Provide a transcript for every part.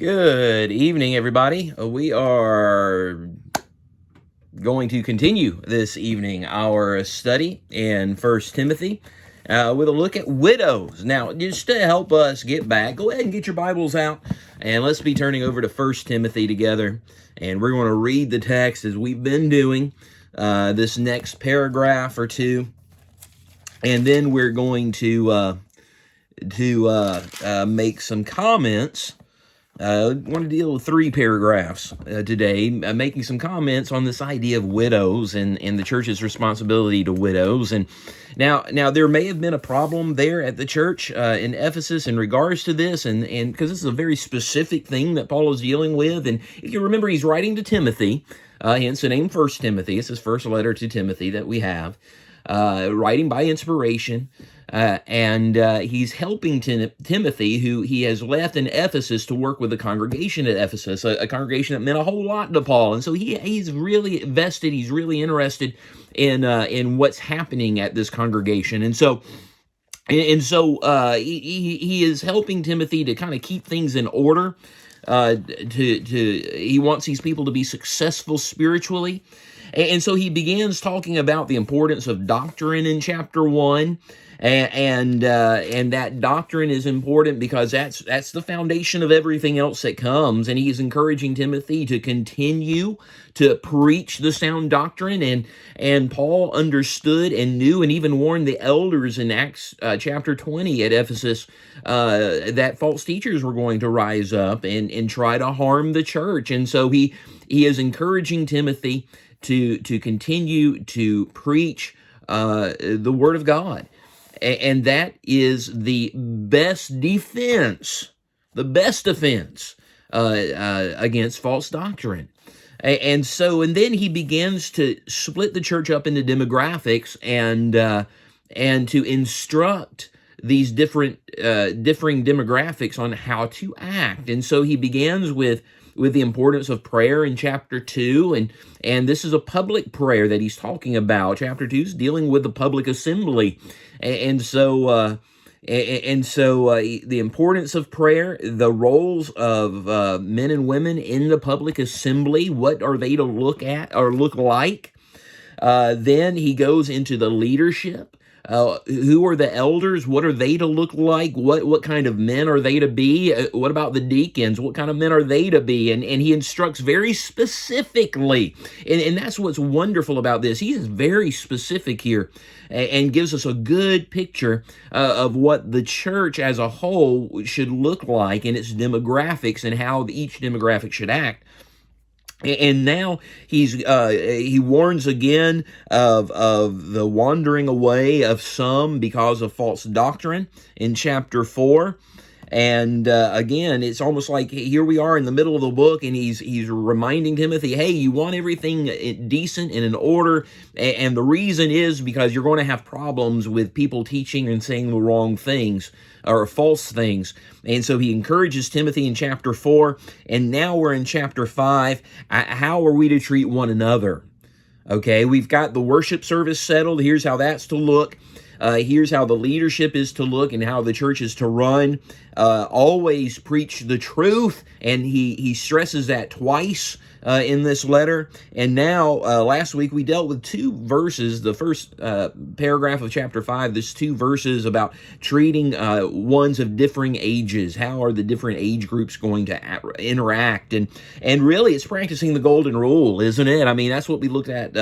Good evening, everybody. We are going to continue this evening our study in First Timothy with a look at widows. Now, just to help us get back, go ahead and get your Bibles out, and let's be turning over to First Timothy together. And we're going to read the text as we've been doing this next paragraph or two, and then we're going to make some comments. I want to deal with 3 paragraphs today, making some comments on this idea of widows and the church's responsibility to widows. And now there may have been a problem there at the church in Ephesus in regards to this, and because this is a very specific thing that Paul is dealing with. And if you remember, he's writing to Timothy, hence the name First Timothy. It's his first letter to Timothy that we have, writing by inspiration. And he's helping Timothy, who he has left in Ephesus to work with the congregation at Ephesus, a congregation that meant a whole lot to Paul. And so he's really vested, he's really interested in what's happening at this congregation. And so he is helping Timothy to kind of keep things in order. He wants these people to be successful spiritually. And so he begins talking about the importance of doctrine in chapter 1. And that doctrine is important because that's the foundation of everything else that comes. And he's encouraging Timothy to continue to preach the sound doctrine. And Paul understood and knew and even warned the elders in Acts chapter 20 at Ephesus that false teachers were going to rise up and try to harm the church. And so he is encouraging Timothy to continue to preach the Word of God. And that is the best defense, against false doctrine. And then he begins to split the church up into demographics and to instruct these different differing demographics on how to act. And so he begins with the importance of prayer in chapter 2, and this is a public prayer that he's talking about. Chapter 2 is dealing with the public assembly, and so the importance of prayer, the roles of men and women in the public assembly, what are they to look at or look like? Then he goes into the leadership. Who are the elders? What are they to look like? What kind of men are they to be? What about the deacons? What kind of men are they to be? And he instructs very specifically. And that's what's wonderful about this. He is very specific here and gives us a good picture of what the church as a whole should look like in its demographics and how each demographic should act. And now he warns again of the wandering away of some because of false doctrine in chapter 4. And again, it's almost like here we are in the middle of the book, and he's reminding Timothy, hey, you want everything decent and in order, and the reason is because you're going to have problems with people teaching and saying the wrong things or false things. And so he encourages Timothy in chapter 4, and now we're in chapter 5. How are we to treat one another? Okay, we've got the worship service settled. Here's how that's to look. Here's how the leadership is to look and how the church is to run. Always preach the truth, and he stresses that twice in this letter. And now, last week we dealt with 2 verses. The first paragraph of chapter 5, there's 2 verses about treating ones of differing ages. How are the different age groups going to interact? And really, it's practicing the golden rule, isn't it? I mean, that's what we looked at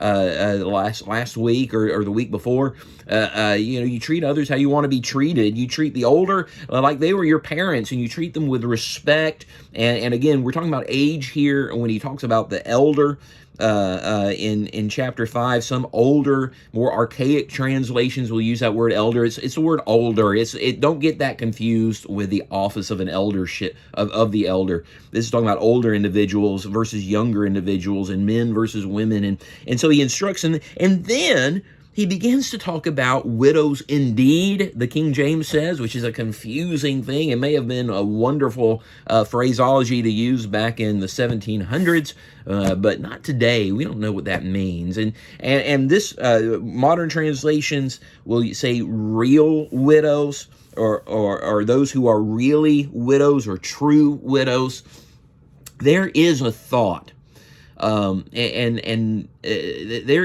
last week or the week before. You treat others how you want to be treated. You treat the older like they were your parents, and you treat them with respect. And again, we're talking about age here when he talks about the elder. In chapter 5, some older, more archaic translations will use that word elder. It's the word older. Don't get that confused with the office of an eldership of the elder. This is talking about older individuals versus younger individuals, and men versus women, and so he instructs, and then he begins to talk about widows indeed, the King James says, which is a confusing thing. It may have been a wonderful phraseology to use back in the 1700s, but not today. We don't know what that means. And this modern translations will say real widows, or those who are really widows or true widows, there is a thought. There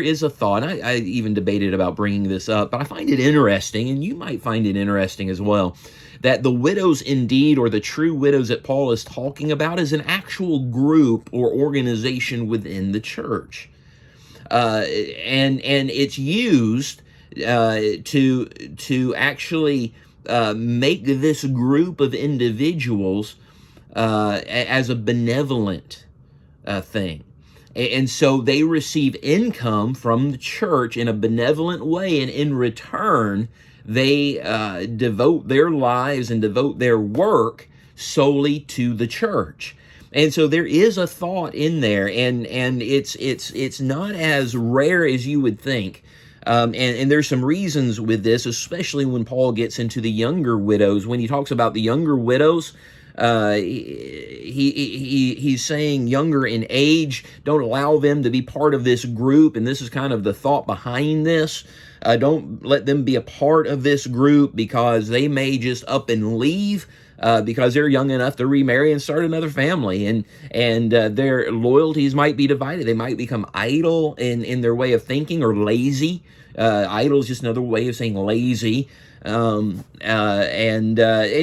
is a thought. I even debated about bringing this up, but I find it interesting, and you might find it interesting as well, that the widows indeed, or the true widows that Paul is talking about, is an actual group or organization within the church, and it's used to actually make this group of individuals as a benevolent thing. And so they receive income from the church in a benevolent way, and in return, they devote their lives and devote their work solely to the church. And so there is a thought in there, and it's not as rare as you would think. And there's some reasons with this, especially when Paul gets into the younger widows. When he talks about the younger widows, he's saying younger in age, don't allow them to be part of this group, and this is kind of the thought behind this. Don't let them be a part of this group, because they may just up and leave because they're young enough to remarry and start another family, and their loyalties might be divided. They might become idle in their way of thinking, or lazy. Idle is just another way of saying lazy. And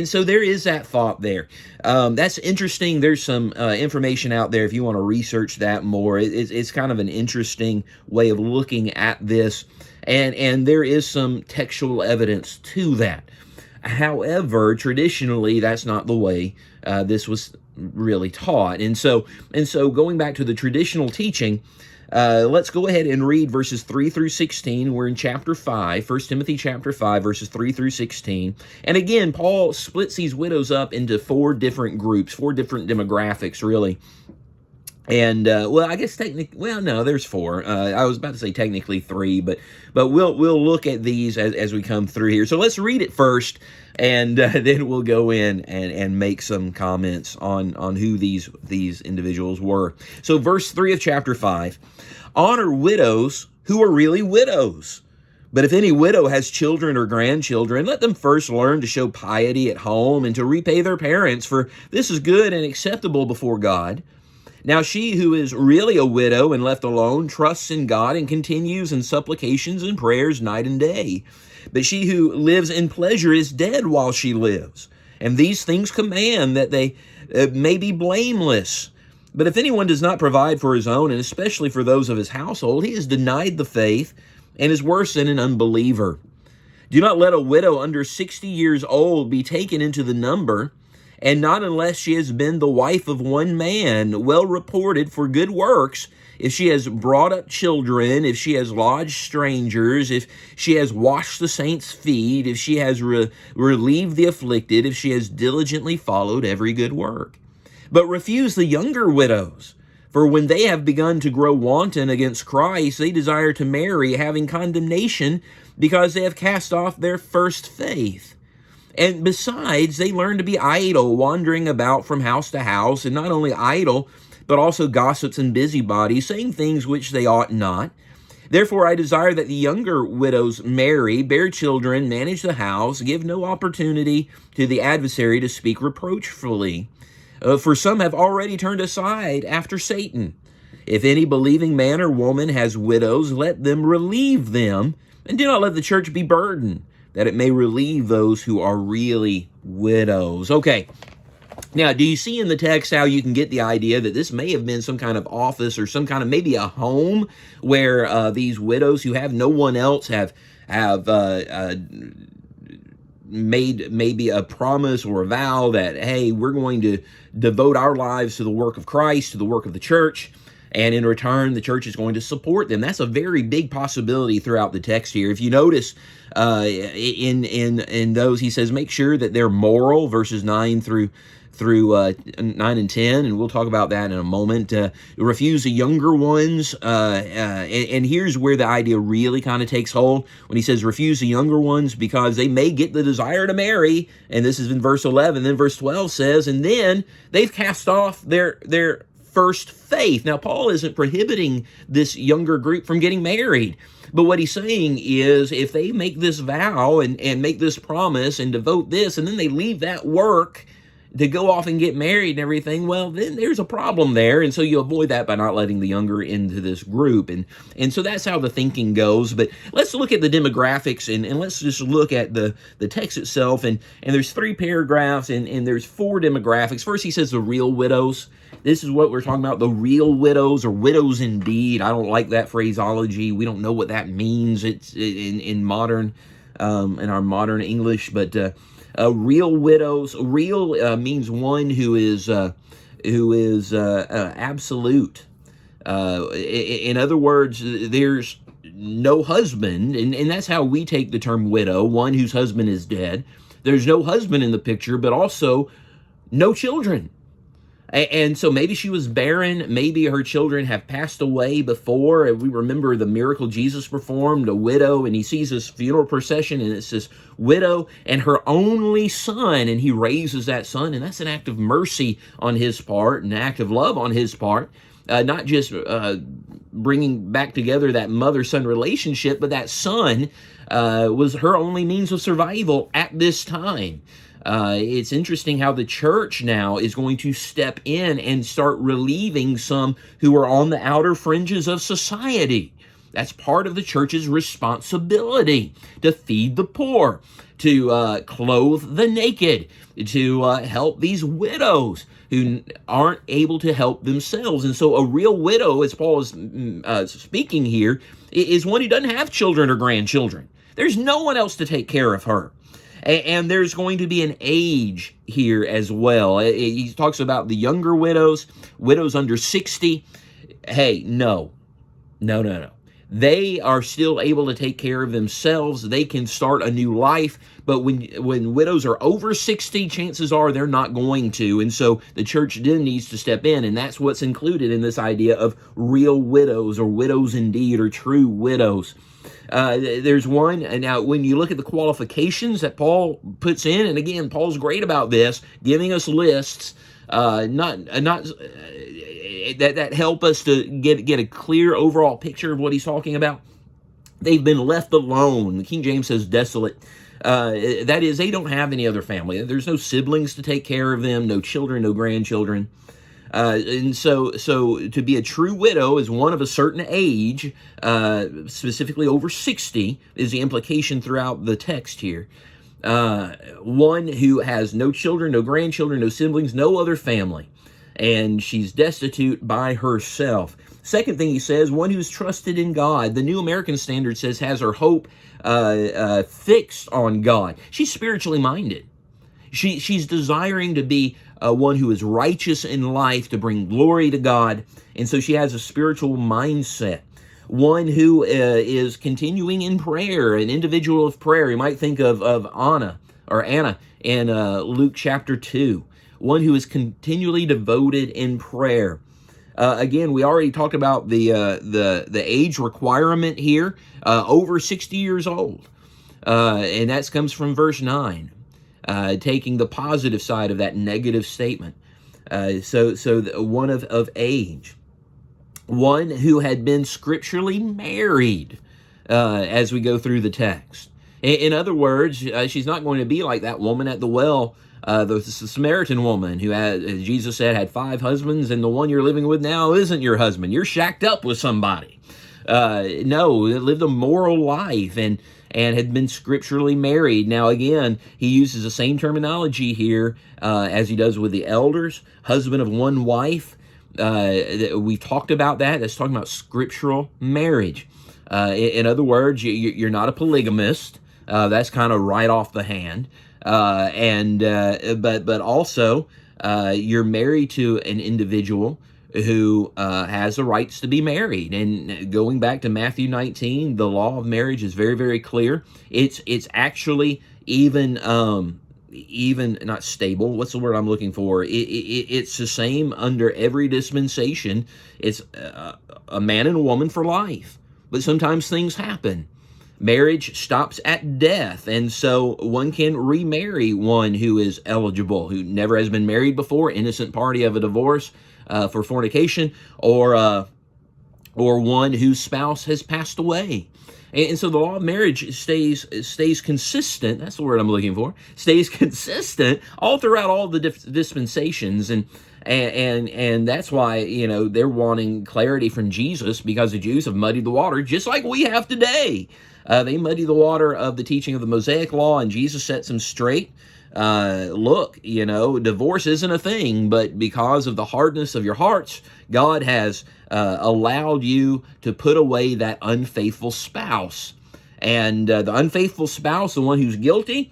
so there is that thought there. That's interesting. There's some information out there if you want to research that more. It's kind of an interesting way of looking at this, and there is some textual evidence to that. However, traditionally, that's not the way this was really taught. And so going back to the traditional teaching, let's go ahead and read verses 3 through 16. We're in chapter 5, 1 Timothy chapter 5, verses 3 through 16. And again, Paul splits these widows up into 4 different groups, 4 different demographics, really. And, I guess no, there's 4. I was about to say technically 3, but we'll look at these as we come through here. So let's read it first, and then we'll go in and make some comments on who these individuals were. So verse 3 of chapter 5, honor widows who are really widows. But if any widow has children or grandchildren, let them first learn to show piety at home and to repay their parents, for this is good and acceptable before God. Now she who is really a widow and left alone trusts in God and continues in supplications and prayers night and day. But she who lives in pleasure is dead while she lives. And these things command that they may be blameless. But if anyone does not provide for his own, and especially for those of his household, he has denied the faith and is worse than an unbeliever. Do not let a widow under 60 years old be taken into the number, and not unless she has been the wife of one man, well reported for good works, if she has brought up children, if she has lodged strangers, if she has washed the saints' feet, if she has relieved the afflicted, if she has diligently followed every good work. But refuse the younger widows, for when they have begun to grow wanton against Christ, they desire to marry, having condemnation, because they have cast off their first faith. And besides, they learn to be idle, wandering about from house to house, and not only idle, but also gossips and busybodies, saying things which they ought not. Therefore I desire that the younger widows marry, bear children, manage the house, give no opportunity to the adversary to speak reproachfully. For some have already turned aside after Satan. If any believing man or woman has widows, let them relieve them, and do not let the church be burdened, that it may relieve those who are really widows. Okay, now do you see in the text how you can get the idea that this may have been some kind of office or some kind of maybe a home where these widows who have no one else have made maybe a promise or a vow that, hey, we're going to devote our lives to the work of Christ, to the work of the church, and in return, the church is going to support them. That's a very big possibility throughout the text here. If you notice in those, he says, make sure that they're moral, verses 9 through 9 and 10, and we'll talk about that in a moment. Refuse the younger ones, and here's where the idea really kind of takes hold when he says refuse the younger ones, because they may get the desire to marry, and this is in verse 11. Then verse 12 says, and then they've cast off their first faith. Now, Paul isn't prohibiting this younger group from getting married. But what he's saying is if they make this vow and make this promise and devote this, and then they leave that work to go off and get married and everything, well, then there's a problem there. And so you avoid that by not letting the younger into this group. And so that's how the thinking goes. But let's look at the demographics and let's just look at the text itself. And there's 3 paragraphs and there's 4 demographics. First, he says the real widows. This is what we're talking about, the real widows, or widows indeed. I don't like that phraseology. We don't know what that means. It's in modern, in our modern English, but real widows. Real means one who is absolute. In other words, there's no husband, and that's how we take the term widow, one whose husband is dead. There's no husband in the picture, but also no children. And so maybe she was barren. Maybe her children have passed away before. And we remember the miracle Jesus performed, a widow, and he sees this funeral procession, and it's this widow and her only son, and he raises that son. And that's an act of mercy on his part, an act of love on his part. Not just bringing back together that mother-son relationship, but that son was her only means of survival at this time. It's interesting how the church now is going to step in and start relieving some who are on the outer fringes of society. That's part of the church's responsibility, to feed the poor, to clothe the naked, to help these widows who aren't able to help themselves. And so a real widow, as Paul is speaking here, is one who doesn't have children or grandchildren. There's no one else to take care of her. And there's going to be an age here as well. He talks about the younger widows, widows under 60. Hey, no. They are still able to take care of themselves. They can start a new life. But when widows are over 60, chances are they're not going to. And so the church then needs to step in. And that's what's included in this idea of real widows, or widows indeed, or true widows. There's one. Now, when you look at the qualifications that Paul puts in, and again, Paul's great about this, giving us lists, that help us to get a clear overall picture of what he's talking about. They've been left alone. The King James says desolate. That is, they don't have any other family. There's no siblings to take care of them, no children, no grandchildren. And so to be a true widow is one of a certain age, specifically over 60, is the implication throughout the text here. One who has no children, no grandchildren, no siblings, no other family, and she's destitute by herself. Second thing he says, one who's trusted in God. The New American Standard says has her hope fixed on God. She's spiritually minded. She's desiring to be one who is righteous in life, to bring glory to God, and so she has a spiritual mindset. One who is continuing in prayer, an individual of prayer. You might think of Anna in Luke chapter 2. One who is continually devoted in prayer. Again, we already talked about the age requirement here, over 60 years old, and that comes from verse 9. Taking the positive side of that negative statement. So one of age. One who had been scripturally married, as we go through the text. In other words, she's not going to be like that woman at the well, the Samaritan woman who had, as Jesus said, had 5 husbands, and the one you're living with now isn't your husband. You're shacked up with somebody. No, lived a moral life and had been scripturally married. Now, again, he uses the same terminology here as he does with the elders, husband of one wife. We talked about that. That's talking about scriptural marriage. In other words, you're not a polygamist. That's kind of right off the hand. But also, you're married to an individual who has the rights to be married. And going back to Matthew 19, the law of marriage is very, very clear. It's actually even not stable. What's the word I'm looking for? It's the same under every dispensation. It's a man and a woman for life. But sometimes things happen. Marriage stops at death, and so one can remarry one who is eligible, who never has been married before, innocent party of a divorce. for fornication, or one whose spouse has passed away. And so the law of marriage stays consistent. That's the word I'm looking for. Stays consistent all throughout all the dispensations, and that's why, they're wanting clarity from Jesus, because the Jews have muddied the water just like we have today. They muddy the water of the teaching of the Mosaic law, and Jesus sets them straight. Look, divorce isn't a thing, but because of the hardness of your hearts, God has allowed you to put away that unfaithful spouse. And the unfaithful spouse, the one who's guilty,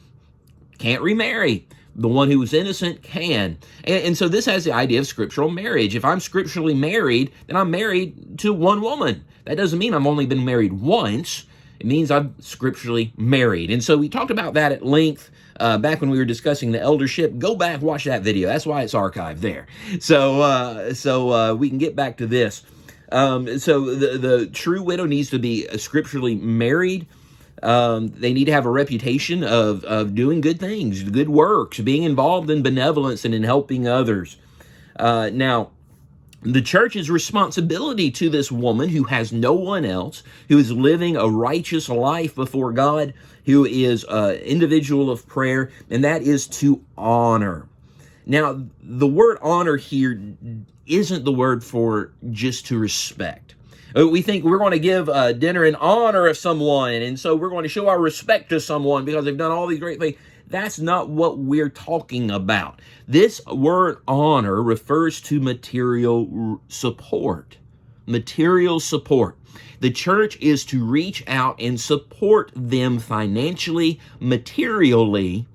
can't remarry. The one who was innocent can. And so this has the idea of scriptural marriage. If I'm scripturally married, then I'm married to one woman. That doesn't mean I've only been married once. It means I'm scripturally married. And so we talked about that at length back when we were discussing the eldership. Go back, watch that video. That's why it's archived there. So we can get back to this. So the true widow needs to be scripturally married. They need to have a reputation of doing good things, good works, being involved in benevolence and in helping others. Now, the church's responsibility to this woman who has no one else, who is living a righteous life before God, who is an individual of prayer, and that is to honor. Now, the word honor here isn't the word for just to respect. We think we're going to give dinner in honor of someone, and so we're going to show our respect to someone because they've done all these great things. That's not what we're talking about. This word honor refers to material support. Material support. The church is to reach out and support them financially, materially,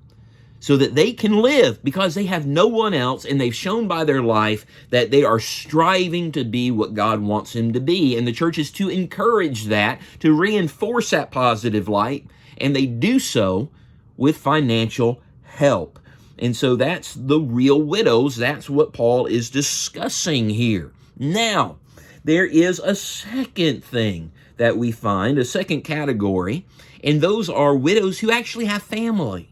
so that they can live, because they have no one else, and they've shown by their life that they are striving to be what God wants them to be. And the church is to encourage that, to reinforce that positive light, and they do so with financial help. And so that's the real widows. That's what Paul is discussing here. Now, there is a second thing that we find, a second category, and those are widows who actually have family.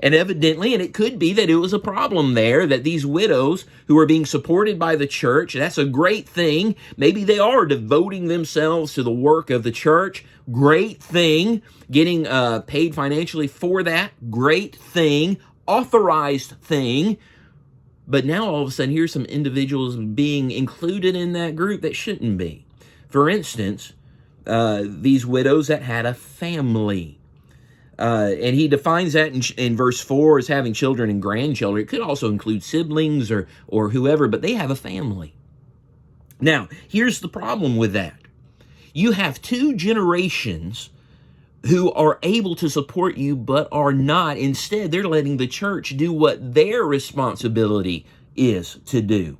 And evidently, and it could be that it was a problem there, that these widows who are being supported by the church, that's a great thing. Maybe they are devoting themselves to the work of the church. Great thing. Getting paid financially for that. Great thing. Authorized thing. But now all of a sudden, here's some individuals being included in that group that shouldn't be. For instance, these widows that had a family. And he defines that in verse 4 as having children and grandchildren. It could also include siblings or whoever, but they have a family. Now, here's the problem with that. You have two generations who are able to support you but are not. Instead, they're letting the church do what their responsibility is to do.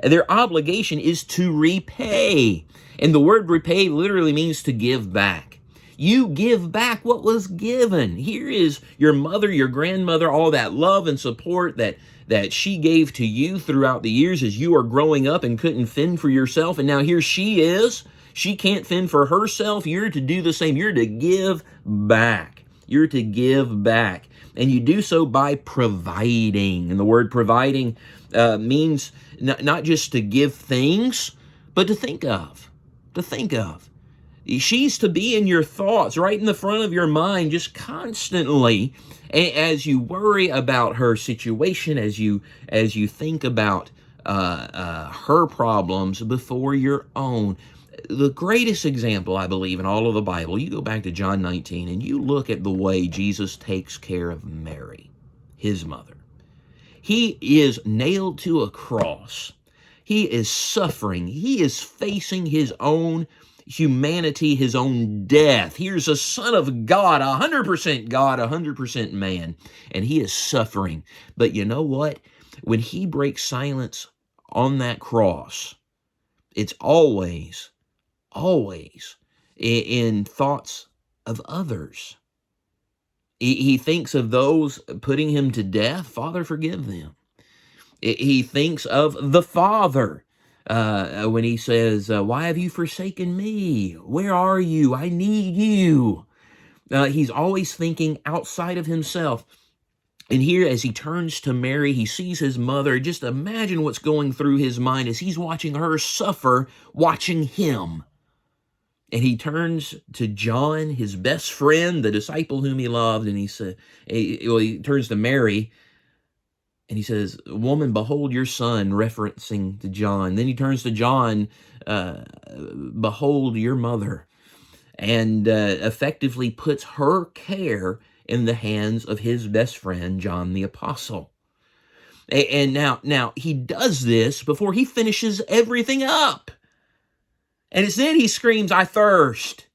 Their obligation is to repay. And the word repay literally means to give back. You give back what was given. Here is your mother, your grandmother, all that love and support that she gave to you throughout the years as you are growing up and couldn't fend for yourself. And now here she is. She can't fend for herself. You're to do the same. You're to give back. You're to give back. And you do so by providing. And the word providing means not just to give things, but to think of. To think of. She's to be in your thoughts, right in the front of your mind, just constantly, as you worry about her situation, as you think about her problems before your own. The greatest example, I believe, in all of the Bible, you go back to John 19 and you look at the way Jesus takes care of Mary, his mother. He is nailed to a cross. He is suffering. He is facing his own humanity, his own death. Here's a son of God, 100% God, 100% man, and he is suffering. But you know what? When he breaks silence on that cross, it's always in thoughts of others. He thinks of those putting him to death. Father, forgive them. He thinks of the Father. When he says, why have you forsaken me? Where are you? I need you. He's always thinking outside of himself. And here, as he turns to Mary, he sees his mother. Just imagine what's going through his mind as he's watching her suffer, watching him. And he turns to John, his best friend, the disciple whom he loved, and he turns to Mary, and he says, "Woman, behold your son," referencing to John. Then he turns to John, "Behold your mother," and effectively puts her care in the hands of his best friend, John the Apostle. And now he does this before he finishes everything up. And it's then he screams, "I thirst."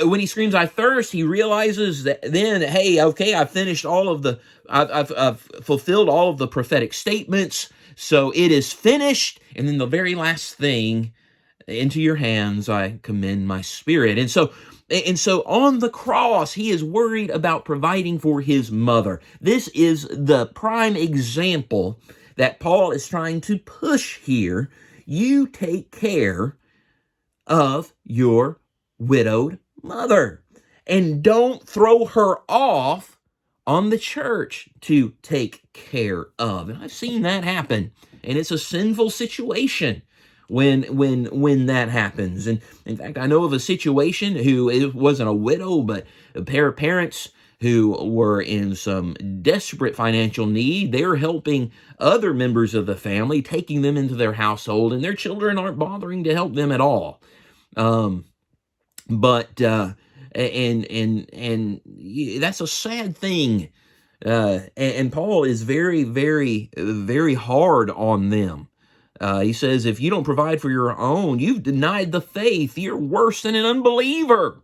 When he screams, "I thirst," he realizes that then, hey, okay, I've finished I've fulfilled all of the prophetic statements, so it is finished. And then the very last thing, "Into your hands I commend my spirit." And so on the cross, he is worried about providing for his mother. This is the prime example that Paul is trying to push here. You take care of your widowed mother, and don't throw her off on the church to take care of. And I've seen that happen, and it's a sinful situation when that happens. And in fact, I know of a situation who, it wasn't a widow, but a pair of parents who were in some desperate financial need. They're helping other members of the family, taking them into their household, and their children aren't bothering to help them at all. But that's a sad thing. And Paul is very, very, very hard on them. He says, if you don't provide for your own, you've denied the faith. You're worse than an unbeliever.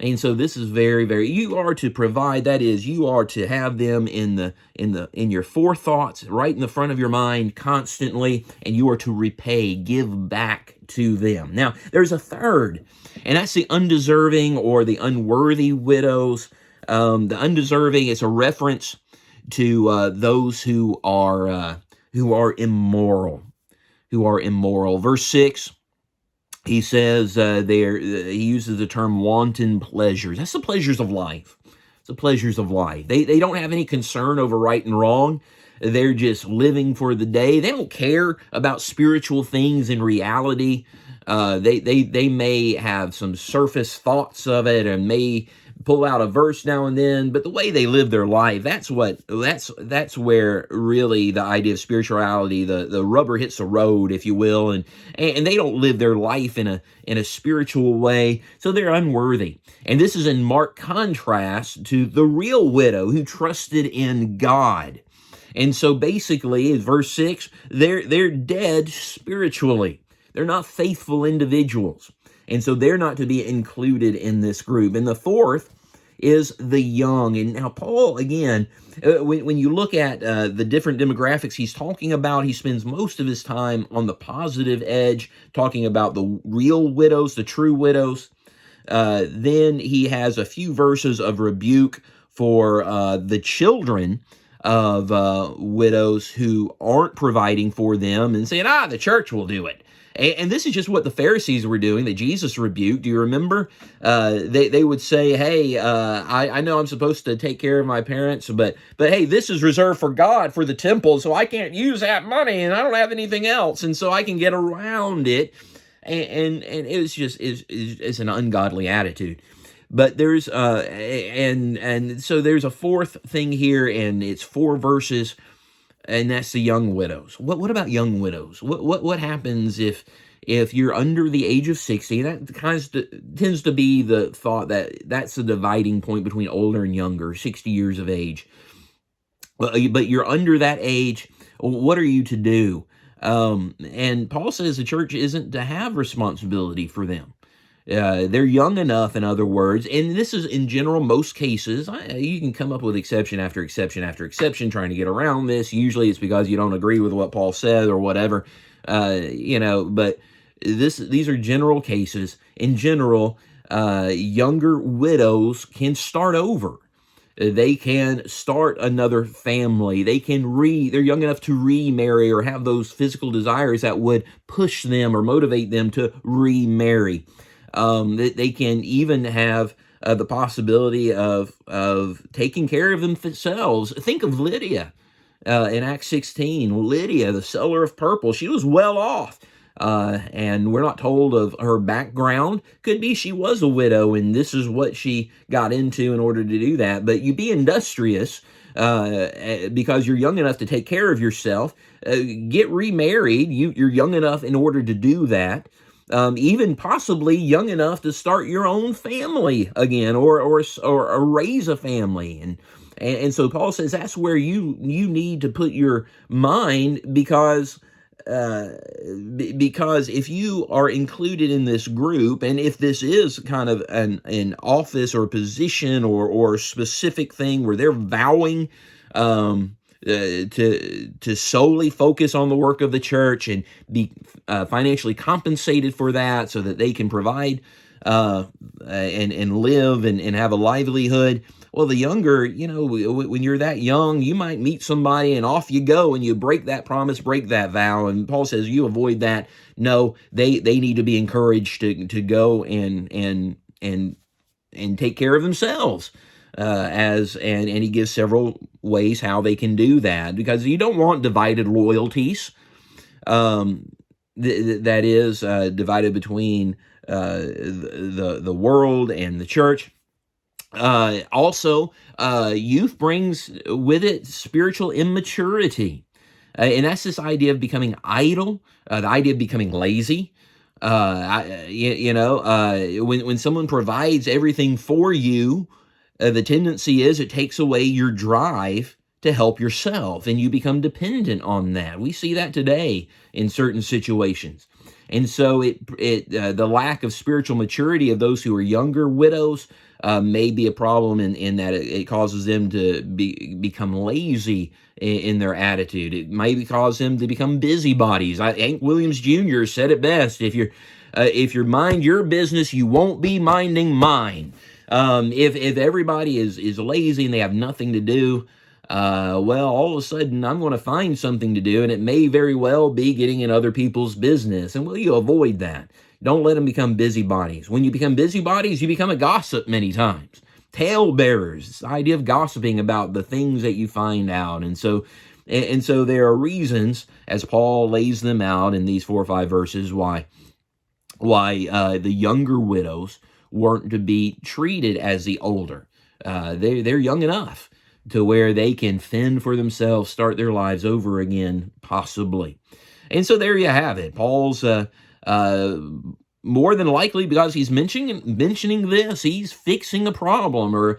And so this is very, very, you are to provide. That is, you are to have them in your forethoughts, right in the front of your mind constantly, and you are to repay, give back to them. Now, there's a third, and that's the undeserving or the unworthy widows. The undeserving is a reference to those who are immoral. Verse 6, he says he uses the term wanton pleasures. That's the pleasures of life. It's the pleasures of life. They don't have any concern over right and wrong. They're just living for the day. They don't care about spiritual things in reality. They may have some surface thoughts of it and may pull out a verse now and then, but the way they live their life, that's where really the idea of spirituality, the rubber hits the road, if you will, and they don't live their life in a spiritual way, so they're unworthy. And this is in marked contrast to the real widow who trusted in God. And so basically, in verse 6, they're dead spiritually. They're not faithful individuals. And so they're not to be included in this group. And the fourth is the young. And now Paul, again, when you look at the different demographics he's talking about, he spends most of his time on the positive edge, talking about the real widows, the true widows. Then he has a few verses of rebuke for the children of widows who aren't providing for them and saying, the church will do it. And this is just what the Pharisees were doing that Jesus rebuked. Do you remember? They would say, hey, I know I'm supposed to take care of my parents, but hey, this is reserved for God, for the temple, so I can't use that money, and I don't have anything else, and so I can get around it. And it's an ungodly attitude. But there's and so there's a fourth thing here, and it's 4 verses. And that's the young widows. What about young widows? What happens if you're under the age of 60? That tends to be the thought that's the dividing point between older and younger, 60 years of age. But you're under that age. What are you to do? And Paul says the church isn't to have responsibility for them. They're young enough, in other words, and this is in general most cases. You can come up with exception after exception after exception trying to get around this. Usually it's because you don't agree with what Paul said or whatever, but these are general cases. In general, younger widows can start over. They can start another family. They're young enough to remarry or have those physical desires that would push them or motivate them to remarry. They can even have the possibility of taking care of themselves. Think of Lydia in Acts 16. Lydia, the seller of purple, she was well off. And we're not told of her background. Could be she was a widow and this is what she got into in order to do that. But you be industrious because you're young enough to take care of yourself. Get remarried. You're young enough in order to do that. Even possibly young enough to start your own family again, or raise a family, and so Paul says that's where you need to put your mind, because if you are included in this group, and if this is kind of an office or position or specific thing where they're vowing to solely focus on the work of the church and be financially compensated for that, so that they can provide and live and have a livelihood. Well, the younger, when you're that young, you might meet somebody and off you go, and you break that promise, break that vow. And Paul says you avoid that. No, they need to be encouraged to go and take care of themselves. And he gives several ways how they can do that, because you don't want divided loyalties. That is divided between the world and the church. Also, youth brings with it spiritual immaturity. And that's this idea of becoming idle, the idea of becoming lazy. When someone provides everything for you, the tendency is it takes away your drive to help yourself, and you become dependent on that. We see that today in certain situations. And so the lack of spiritual maturity of those who are younger widows may be a problem in that it causes them to become lazy in their attitude. It may cause them to become busybodies. Hank Williams Jr. said it best: if you mind your business, you won't be minding mine. If everybody is lazy and they have nothing to do, well, all of a sudden I'm going to find something to do, and it may very well be getting in other people's business. And will you avoid that? Don't let them become busybodies. When you become busybodies, you become a gossip many times. Tale bearers, this idea of gossiping about the things that you find out. And so there are reasons, as Paul lays them out in these 4 or 5 verses, why the younger widows weren't to be treated as the older. They're young enough to where they can fend for themselves, start their lives over again, possibly. And so there you have it. Paul's more than likely, because he's mentioning this, he's fixing a problem, or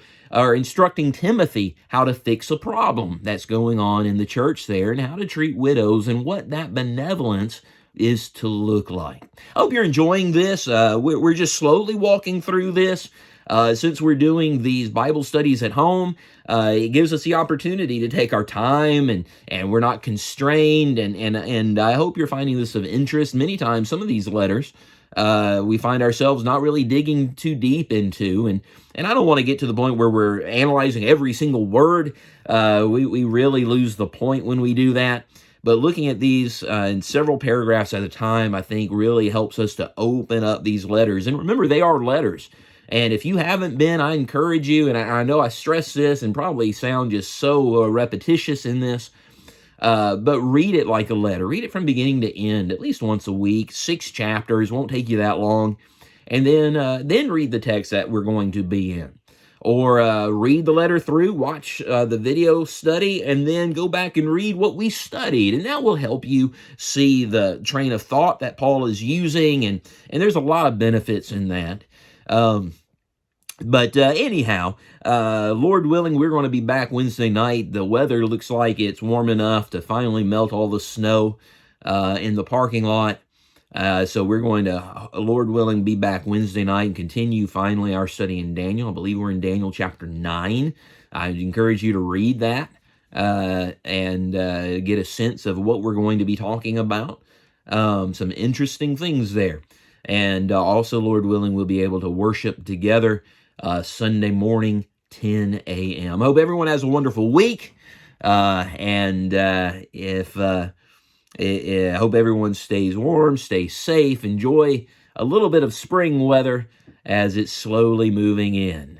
instructing Timothy how to fix a problem that's going on in the church there, and how to treat widows, and what that benevolence is to look like. I hope you're enjoying this. We're just slowly walking through this. Since we're doing these Bible studies at home, it gives us the opportunity to take our time, and we're not constrained, and I hope you're finding this of interest. Many times, some of these letters, we find ourselves not really digging too deep into, and I don't want to get to the point where we're analyzing every single word. We really lose the point when we do that. But looking at these in several paragraphs at a time, I think really helps us to open up these letters. And remember, they are letters. And if you haven't been, I encourage you, and I know I stress this and probably sound just so repetitious in this, but read it like a letter. Read it from beginning to end, at least once a week. 6 chapters, won't take you that long. And then read the text that we're going to be in. Or read the letter through, watch the video study, and then go back and read what we studied. And that will help you see the train of thought that Paul is using, and there's a lot of benefits in that. But anyhow, Lord willing, we're going to be back Wednesday night. The weather looks like it's warm enough to finally melt all the snow in the parking lot. So we're going to, Lord willing, be back Wednesday night and continue finally our study in Daniel. I believe we're in Daniel chapter 9. I encourage you to read that and get a sense of what we're going to be talking about. Some interesting things there. And also, Lord willing, we'll be able to worship together Sunday morning, 10 a.m. I hope everyone has a wonderful week. I hope everyone stays warm, stays safe, enjoy a little bit of spring weather, as it's slowly moving in.